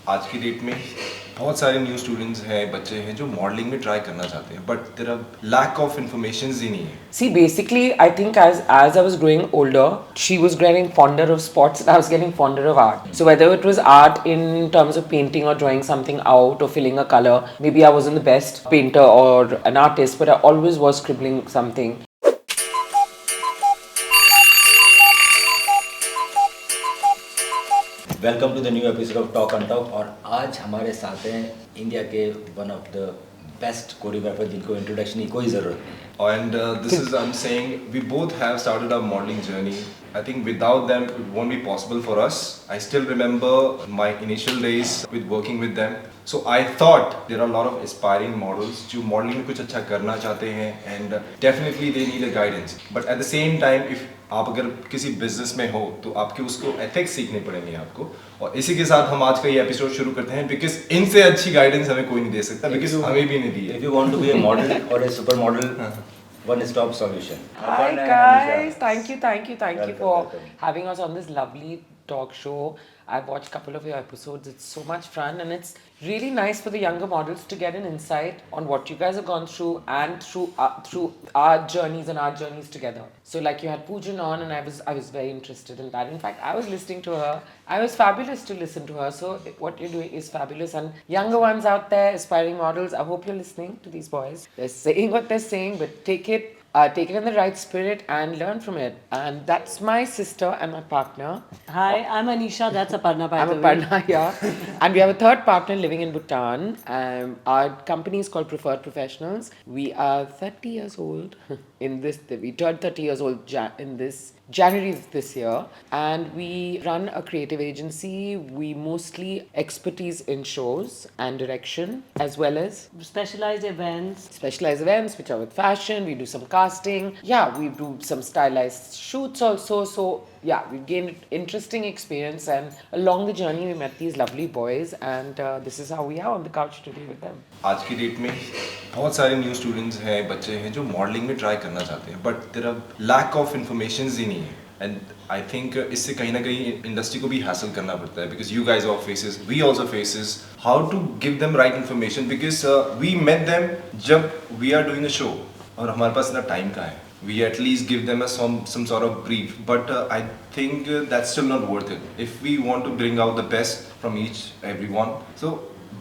आज की डेट में बहुत सारे न्यू स्टूडेंट्स हैं, बच्चे हैं जो मॉडलिंग में ट्राई करना चाहते हैं, but there lack of information ही नहीं है. See, basically, I think as I was growing older, she was getting fonder of sports, and I was getting fonder of art. So whether it was art in terms of painting or drawing something out or filling a color, maybe I wasn't the best painter or an artist, but I always was scribbling something. Welcome to the new episode of talk and talk. और आज हमारे साथ हैं India के one of the best choreographer जिनको introduction की कोई ज़रूरत नहीं है। And this is, I'm saying, we both have started our modeling journey. I think without them, it won't be possible for us. I still remember my initial days with working with them. So I thought there are a lot of aspiring models जो modeling में कुछ अच्छा करना चाहते हैं, and definitely they need a guidance. But at the same time, if आप अगर किसी बिजनेस में हो तो आपके उसको एथिक्स सीखने पड़ेंगे आपको. और इसी के साथ हम आज का ये एपिसोड शुरू करते हैं, बिकॉज इनसे अच्छी गाइडेंस हमें कोई नहीं दे सकता, बिकॉज हमें भी नहीं दी है. If you want to be a model or a super model, one stop solution. Hi guys, thank you Welcome, for welcome. having us on this lovely talk show. I've watched a couple of your episodes. It's so much fun, and it's really nice for the younger models to get an insight on what you guys have gone through and through our journeys and our journeys together. So like you had Poojan on, and I was very interested in that. In fact, I was listening to her. I was fabulous to listen to her. So what you're doing is fabulous, and younger ones out there, aspiring models, I hope you're listening to these boys. They're saying what they're saying, but take it in the right spirit and learn from it. And that's my sister and my partner. Hi, I'm Anisha. That's Aparna, by I'm the way. Aparna, yeah. And we have a third partner living in Bhutan. Our company is called Preferred Professionals. We are 30 years old. We turned 30 years old in this January of this year, and we run a creative agency. We mostly expertise in shows and direction, as well as Specialized events. specialized events which are with fashion. We do some casting, yeah, we do some stylized shoots also. So yeah, we gained interesting experience, and along the journey we met these lovely boys, and this is how we are on the couch today with them. आज की date में बहुत सारे new students हैं, बच्चे हैं जो modelling में ट्राई करना चाहते हैं, but there lack of information ही नहीं है. एंड आई थिंक इससे कहीं ना कहीं इंडस्ट्री को भी हासिल करना पड़ता है, because you guys of faces, we also faces, how to give them right information, because we met them जब we are doing a show और हमारे पास इतना टाइम का है. We at least give them some sort of brief, but I think that's still not worth it if we want to bring out the best from everyone. So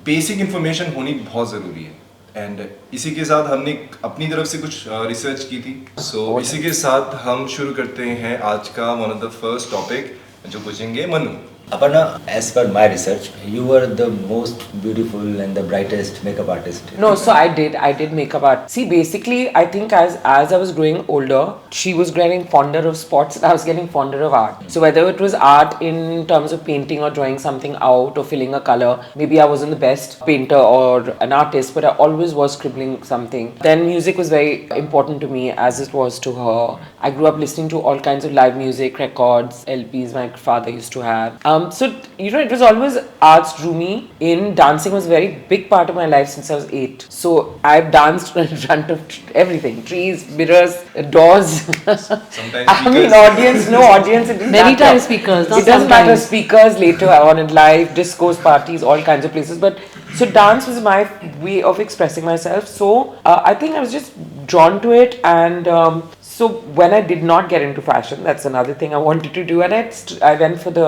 basic information होनी बहुत ज़रूरी है. And इसी के साथ हमने अपनी तरफ से कुछ रिसर्च की थी. सो इसी के साथ हम शुरू करते हैं आज का one of the first topic जो पूछेंगे Manu. Aparna, as per my research, you were the most beautiful and the brightest makeup artist. No, so I did makeup art. See, basically, I think as I was growing older, she was getting fonder of sports, and I was getting fonder of art. So whether it was art in terms of painting or drawing something out or filling a color, maybe I wasn't the best painter or an artist, but I always was scribbling something. Then music was very important to me, as it was to her. I grew up listening to all kinds of live music, records, LPs my father used to have. So it was always arts drew me in. Dancing was a very big part of my life since I was 8. So I've danced in front of everything: trees, mirrors, doors. Sometimes I mean, audience, no audience. It didn't Many matter. times speakers, not It doesn't matter. sometimes. Speakers later on in life, discos, parties, all kinds of places. But so dance was my way of expressing myself. So I think I was just drawn to it, and so when I did not get into fashion, that's another thing I wanted to do, and I went for the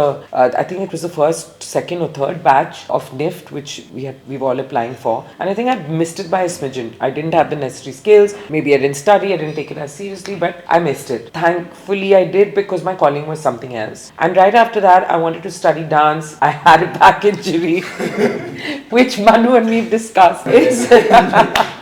I think it was the first, second or third batch of NIFT, which we were all applying for, and I think I missed it by a smidgen. I didn't have the necessary skills. Maybe I didn't study, I didn't take it as seriously, but I missed it. Thankfully I did, because my calling was something else. And right after that I wanted to study dance. I had a back injury which Manu and me discussed.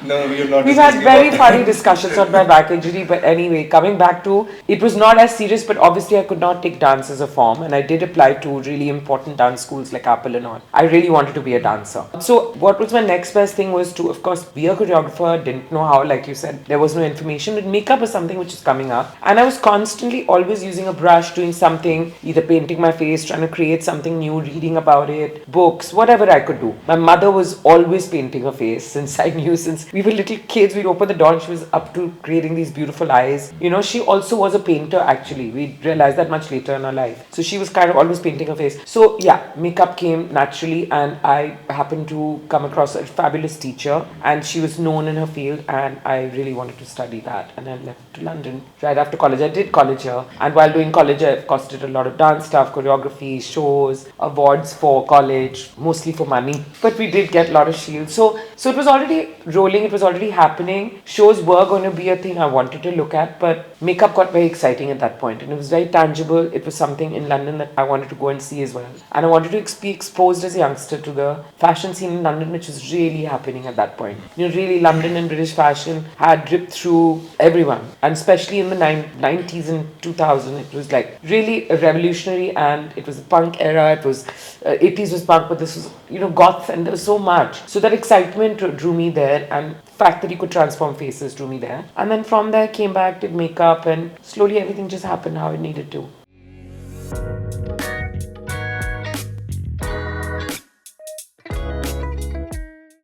No, we are not. We've had very funny discussions on my back injury, but anyway, coming back to, it was not as serious, but obviously I could not take dance as a form, and I did apply to really important dance schools like Apple and all. I really wanted to be a dancer. So what was my next best thing was to, of course, be a choreographer. Didn't know how, like you said, there was no information, but makeup is something which is coming up, and I was constantly always using a brush, doing something, either painting my face, trying to create something new, reading about it, books, whatever I could do. My mother was always painting her face since I knew, since we were little kids. We'd open the door and she was up to creating these beautiful eyes. eyes. You know, she also was a painter actually. We realized that much later in her life. So she was kind of always painting her face. So yeah, makeup came naturally, and I happened to come across a fabulous teacher, and she was known in her field, and I really wanted to study that. And I left to London right after college. I did college here, and while doing college, I of course did a lot of dance stuff, choreography, shows, awards for college, mostly for money. But we did get a lot of shields. So it was already rolling, it was already happening. Shows were going to be a thing I wanted to look at, but makeup got very exciting at that point, and it was very tangible. It was something in London that I wanted to go and see as well. And I wanted to be exposed as a youngster to the fashion scene in London, which was really happening at that point. You know, really London and British fashion had dripped through everyone, and especially in the 90s and 2000, it was like really revolutionary, and it was the punk era. It was 80s was punk, but this was, you know, goth, and there was so much. So that excitement drew me there, and fact that you could transform faces drew me there. And then from there, came back, did makeup, and slowly everything just happened how it needed to.